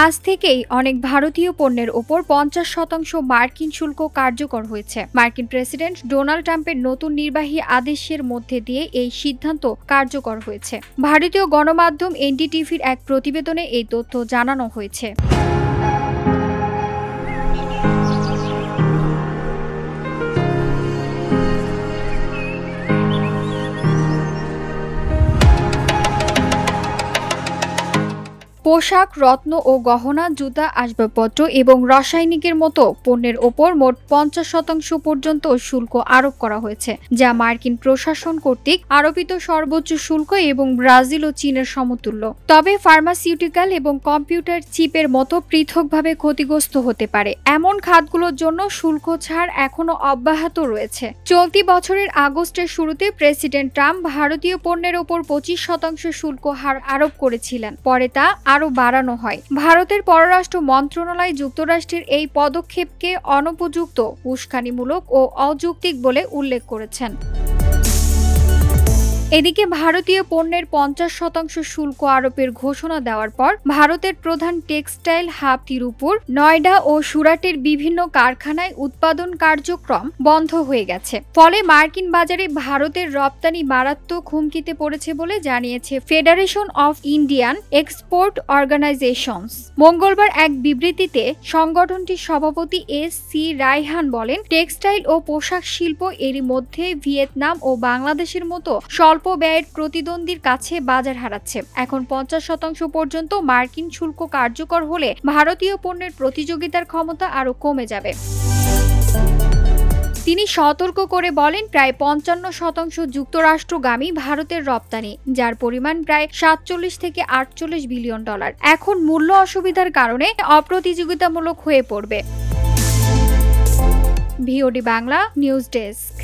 আজ থেকেই অনেক ভারতীয় পণ্যের ওপর 50% মার্কিন শুল্ক কার্যকর হয়েছে। মার্কিন প্রেসিডেন্ট ডোনাল্ড ট্রাম্পের নতুন নির্বাহী আদেশের মধ্যে দিয়ে এই সিদ্ধান্ত কার্যকর হয়েছে। ভারতীয় গণমাধ্যম এনডিটিভির এক প্রতিবেদনে এই তথ্য জানানো হয়েছে। পোশাক, রত্ন ও গহনা, জুতা, আসবাবপত্র এবং রাসায়নিকের মতো পণ্যের ওপর মোট 50% পর্যন্ত শুল্ক আরোপ করা হয়েছে, যা মার্কিন প্রশাসন কর্তৃক আরোপিত সর্বোচ্চ শুল্ক এবং ব্রাজিল ও চীনের সমতুল্য। তবে ফার্মাসিউটিক্যাল এবং কম্পিউটার চিপের মতো পৃথকভাবে ক্ষতিগ্রস্ত হতে পারে এমন খাতগুলোর জন্য শুল্ক ছাড় এখনো অব্যাহত রয়েছে। চলতি বছরের আগস্টের শুরুতে প্রেসিডেন্ট ট্রাম্প ভারতীয় পণ্যের ওপর 25% শুল্ক হার আরোপ করেছিলেন। পরে তা আরও বাড়ানো হয়। ভারতের পররাষ্ট্র মন্ত্রণালয় যুক্তরাষ্ট্রের এই পদক্ষেপকে অনুপযুক্ত, উস্কানিমূলক ও অযৌক্তিক বলে উল্লেখ করেছেন। এদিকে ভারতীয় পণ্যের 50% শুল্ক আরোপের ঘোষণা দেওয়ার পর ভারতের প্রধান টেক্সটাইল হাব তিরুপুর, নয়ডা ও সুরাটের বিভিন্ন কারখানায় উৎপাদন কার্যক্রম বন্ধ হয়ে গেছে। ফলে মার্কিন বাজারে ভারতের রপ্তানি মারাত্মক হুমকিতে পড়েছে বলে জানিয়েছে Federation of Indian Export Organisations. মঙ্গলবার এক বিবৃতিতে সংগঠনটির সভাপতি এস.সি. রায়হান বলেন, টেক্সটাইল ও পোশাক শিল্প এরই মধ্যে ভিয়েতনাম ও বাংলাদেশের মতো স্বল্প ব্যয়ের প্রতিদ্বন্দ্বীর কাছে বাজার হারাচ্ছে। এখন 50% পর্যন্ত মার্কিন শুল্ক কার্যকর হলে ভারতীয় পণ্যের প্রতিযোগিতার ক্ষমতা আরও কমে যাবে। তিনি সতর্ক করে বলেন, প্রায় 55% যুক্তরাষ্ট্রগামী ভারতের রপ্তানি, যার পরিমাণ প্রায় 47 থেকে 48 বিলিয়ন ডলার, এখন মূল্য অসুবিধার কারণে অপ্রতিযোগিতামূলক হয়ে পড়বে। VOD Bangla news desk.